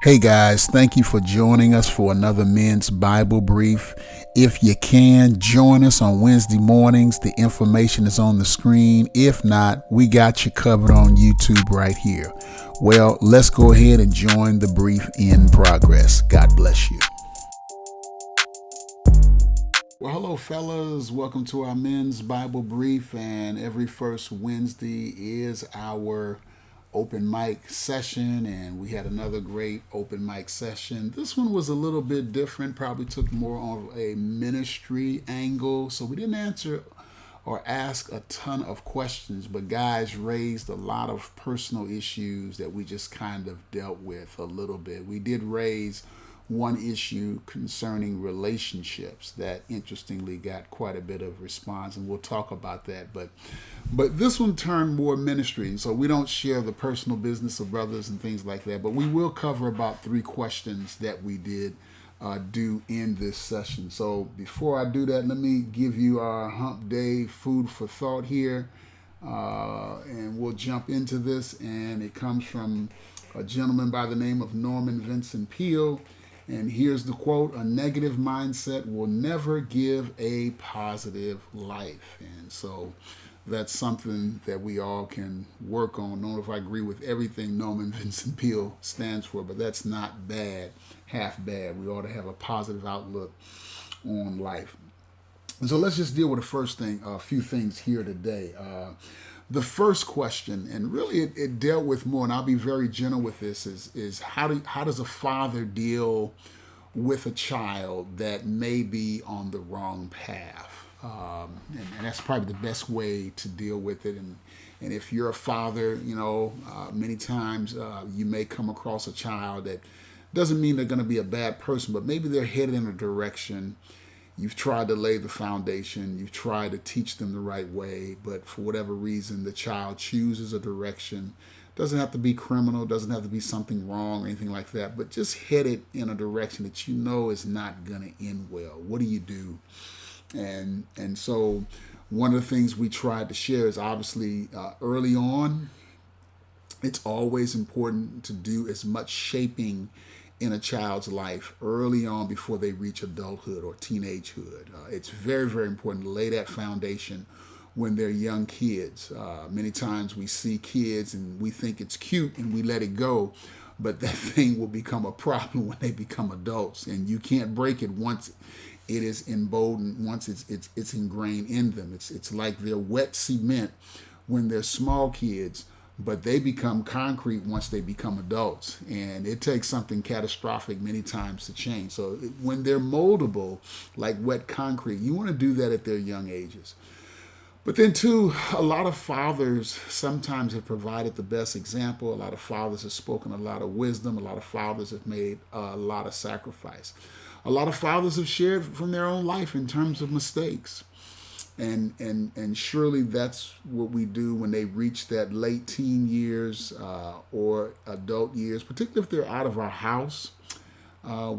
Hey guys, thank you for joining us for another Men's Bible Brief. If you can, join us on Wednesday mornings. The information is on the screen. If not, we got you covered on YouTube right here. Well, let's go ahead and join the brief in progress. God bless you. Well, hello, fellas. Welcome to our Men's Bible Brief. And every first Wednesday is our open mic session, and we had another great open mic session. This one was a little bit different, probably took more of a ministry angle, so we didn't answer or ask a ton of questions, but guys raised a lot of personal issues that we just kind of dealt with a little bit. We did raise one issue concerning relationships that interestingly got quite a bit of response, and we'll talk about that. But this one turned more ministry, so we don't share the personal business of brothers and things like that, but we will cover about 3 questions that we did do in this session. So before I do that, let me give you our hump day food for thought here, and we'll jump into this. And it comes from a gentleman by the name of Norman Vincent Peale. And here's the quote: "A negative mindset will never give a positive life." And so that's something that we all can work on. I don't know if I agree with everything Norman Vincent Peale stands for, but that's not bad, half bad. We ought to have a positive outlook on life. And so let's just deal with a few things here today. The first question, and really it dealt with more, and I'll be very gentle with this, is how does a father deal with a child that may be on the wrong path? And that's probably the best way to deal with it. And if you're a father, many times you may come across a child that doesn't mean they're going to be a bad person, but maybe they're headed in a direction. You've tried to lay the foundation. You've tried to teach them the right way, but for whatever reason, the child chooses a direction. Doesn't have to be criminal, doesn't have to be something wrong or anything like that, but just headed in a direction that you know is not going to end well. What do you do? And so one of the things we tried to share is obviously early on, it's always important to do as much shaping in a child's life early on before they reach adulthood or teenagehood. It's very, very important to lay that foundation when they're young kids. Many times we see kids and we think it's cute and we let it go, but that thing will become a problem when they become adults, and you can't break it once it is emboldened, once it's ingrained in them. It's like they're wet cement when they're small kids, but they become concrete once they become adults, and it takes something catastrophic many times to change. So when they're moldable like wet concrete, you want to do that at their young ages. But then too, a lot of fathers sometimes have provided the best example. A lot of fathers have spoken a lot of wisdom. A lot of fathers have made a lot of sacrifice. A lot of fathers have shared from their own life in terms of mistakes. And surely that's what we do when they reach that late teen years or adult years, particularly if they're out of our house.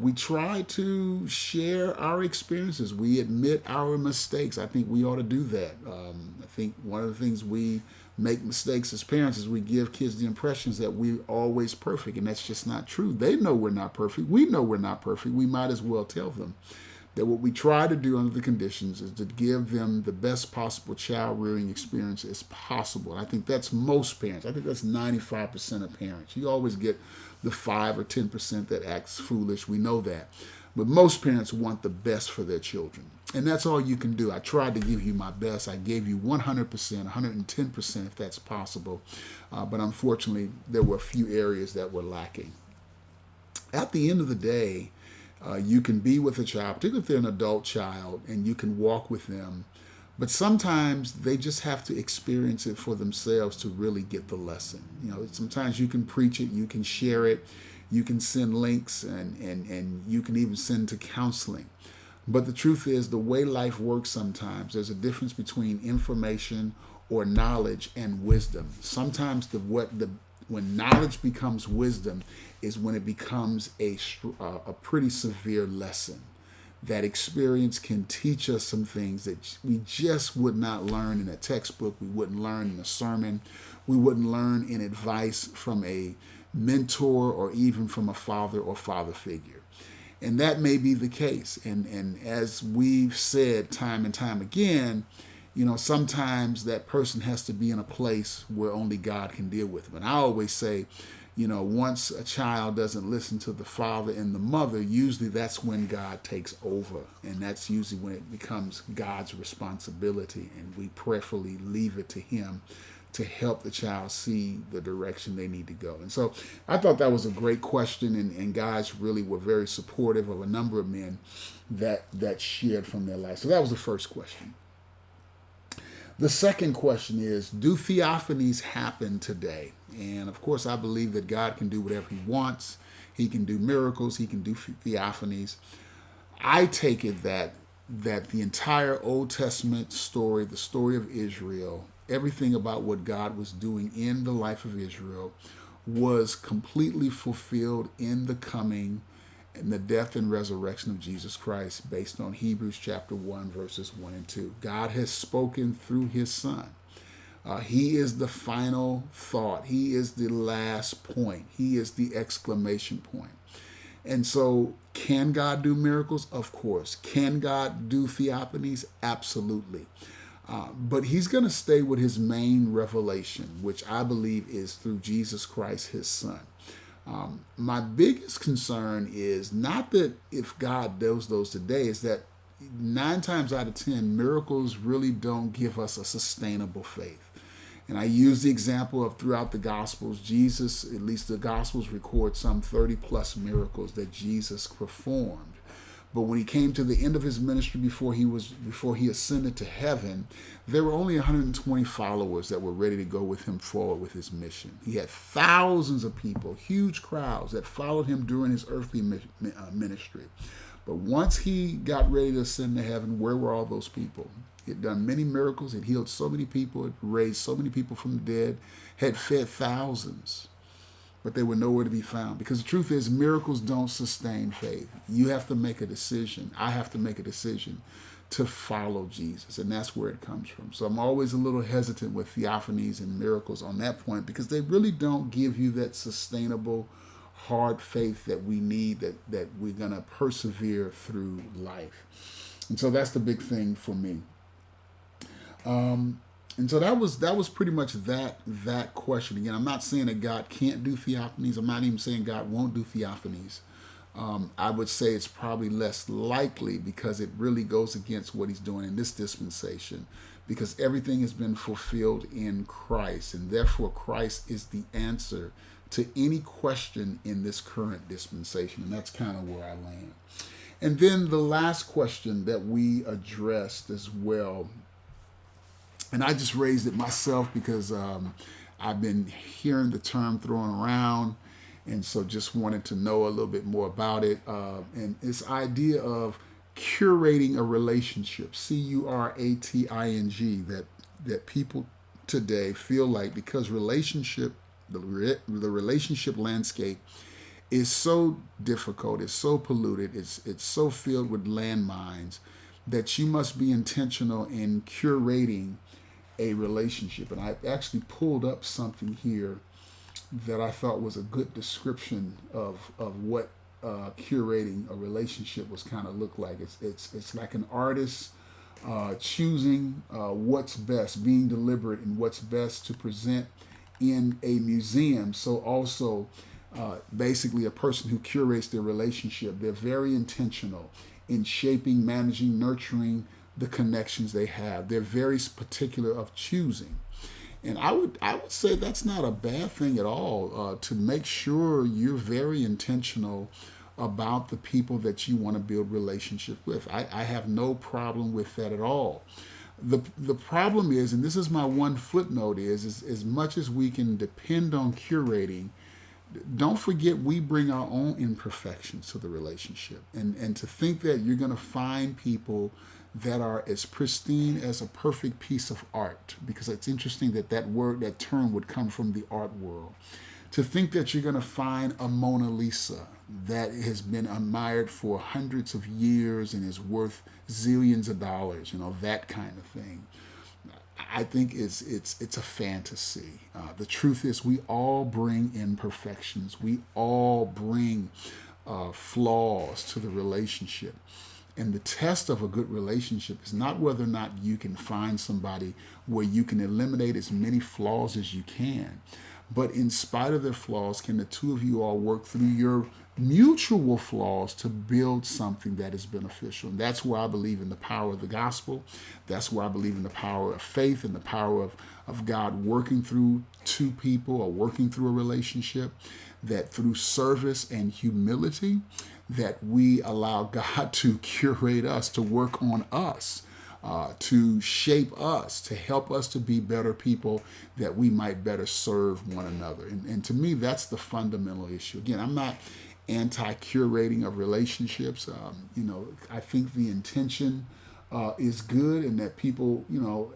We try to share our experiences. We admit our mistakes. I think we ought to do that. I think one of the things we make mistakes as parents is we give kids the impressions that we're always perfect, and that's just not true. They know we're not perfect. We know we're not perfect. We might as well tell them that what we try to do under the conditions is to give them the best possible child rearing experience as possible. And I think that's most parents. I think that's 95% of parents. You always get the 5 or 10% that acts foolish. We know that. But most parents want the best for their children. And that's all you can do. I tried to give you my best. I gave you 100%, 110% if that's possible. But unfortunately, there were a few areas that were lacking. At the end of the day, you can be with a child, particularly if they're an adult child, and you can walk with them. But sometimes they just have to experience it for themselves to really get the lesson. Sometimes you can preach it, you can share it, you can send links, and you can even send to counseling. But the truth is, the way life works sometimes, there's a difference between information or knowledge and wisdom. Sometimes when knowledge becomes wisdom is when it becomes a pretty severe lesson. That experience can teach us some things that we just would not learn in a textbook, we wouldn't learn in a sermon, we wouldn't learn in advice from a mentor or even from a father or father figure. And that may be the case. And as we've said time and time again, sometimes that person has to be in a place where only God can deal with them. And I always say, once a child doesn't listen to the father and the mother, usually that's when God takes over. And that's usually when it becomes God's responsibility. And we prayerfully leave it to him to help the child see the direction they need to go. And so I thought that was a great question, and guys really were very supportive of a number of men that shared from their life. So that was the first question. The second question is, do theophanies happen today? And of course, I believe that God can do whatever he wants. He can do miracles. He can do theophanies. I take it that the entire Old Testament story, the story of Israel, everything about what God was doing in the life of Israel was completely fulfilled in the coming and the death and resurrection of Jesus Christ, based on Hebrews chapter 1, verses 1 and 2. God has spoken through his son. He is the final thought. He is the last point. He is the exclamation point. And so, can God do miracles? Of course. Can God do theophanies? Absolutely. But he's going to stay with his main revelation, which I believe is through Jesus Christ, his son. My biggest concern is not that if God does those today, is that 9 times out of 10, miracles really don't give us a sustainable faith. And I use the example of throughout the Gospels, Jesus, at least the Gospels record some 30 plus miracles that Jesus performed. But when he came to the end of his ministry before he ascended to heaven, there were only 120 followers that were ready to go with him forward with his mission. He had thousands of people, huge crowds that followed him during his earthly ministry. But once he got ready to ascend to heaven, where were all those people? He had done many miracles, had healed so many people, had raised so many people from the dead, had fed thousands. But they were nowhere to be found. Because the truth is, miracles don't sustain faith. You have to make a decision. I have to make a decision to follow Jesus. And that's where it comes from. So I'm always a little hesitant with theophanies and miracles on that point, because they really don't give you that sustainable, hard faith that we need, that we're going to persevere through life. And so that's the big thing for me. And so that was pretty much that question. Again, I'm not saying that God can't do theophanies. I'm not even saying God won't do theophanies. I would say it's probably less likely, because it really goes against what he's doing in this dispensation, because everything has been fulfilled in Christ, and therefore Christ is the answer to any question in this current dispensation. And that's kind of where I land. And then the last question that we addressed as well, and I just raised it myself because I've been hearing the term thrown around, and so just wanted to know a little bit more about it. And this idea of curating a relationship, curating, that people today feel like, because the relationship landscape is so difficult, it's so polluted, it's so filled with landmines, that you must be intentional in curating a relationship. And I actually pulled up something here that I thought was a good description of what curating a relationship was kind of look like. It's like an artist choosing what's best, being deliberate in what's best to present in a museum. So also basically a person who curates their relationship, they're very intentional in shaping, managing, nurturing the connections they have. They're very particular of choosing. And I would say that's not a bad thing at all, to make sure you're very intentional about the people that you want to build relationship with. I have no problem with that at all. The problem is, and this is my one footnote, is as much as we can depend on curating, don't forget we bring our own imperfections to the relationship. And to think that you're going to find people that are as pristine as a perfect piece of art, because it's interesting that that term would come from the art world. To think that you're going to find a Mona Lisa that has been admired for hundreds of years and is worth zillions of dollars, that kind of thing. I think it's a fantasy. The truth is, we all bring imperfections. We all bring flaws to the relationship. And the test of a good relationship is not whether or not you can find somebody where you can eliminate as many flaws as you can, but in spite of their flaws, can the two of you all work through your mutual flaws to build something that is beneficial? And that's where I believe in the power of the gospel. That's where I believe in the power of faith and the power of God working through two people or working through a relationship, that through service and humility, that we allow God to curate us, to work on us, to shape us, to help us to be better people, that we might better serve one another. And to me, that's the fundamental issue. Again, I'm not anti-curating of relationships. I think the intention is good, and that people,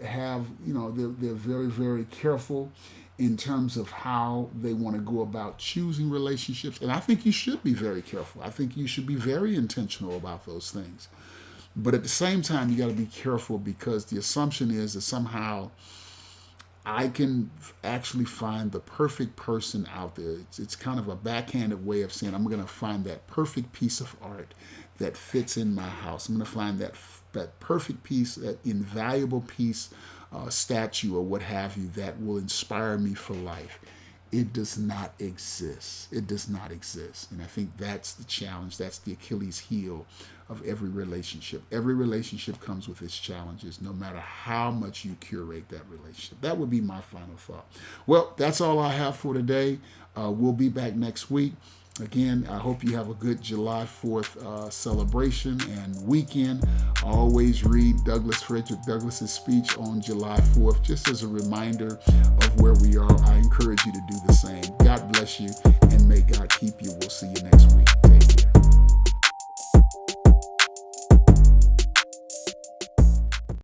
have, they're very, very careful in terms of how they want to go about choosing relationships. And I think you should be very careful. I think you should be very intentional about those things. But at the same time, you got to be careful, because the assumption is that somehow I can actually find the perfect person out there. It's kind of a backhanded way of saying I'm going to find that perfect piece of art that fits in my house. I'm going to find that perfect piece, that invaluable piece, statue or what have you, that will inspire me for life. It does not exist. It does not exist. And I think that's the challenge. That's the Achilles heel of every relationship. Every relationship comes with its challenges, no matter how much you curate that relationship. That would be my final thought. Well, that's all I have for today. We'll be back next week. Again, I hope you have a good July 4th celebration and weekend. Always read Frederick Douglass's speech on July 4th, just as a reminder of where we are. I encourage you to do the same. God bless you, and may God keep you. We'll see you next week.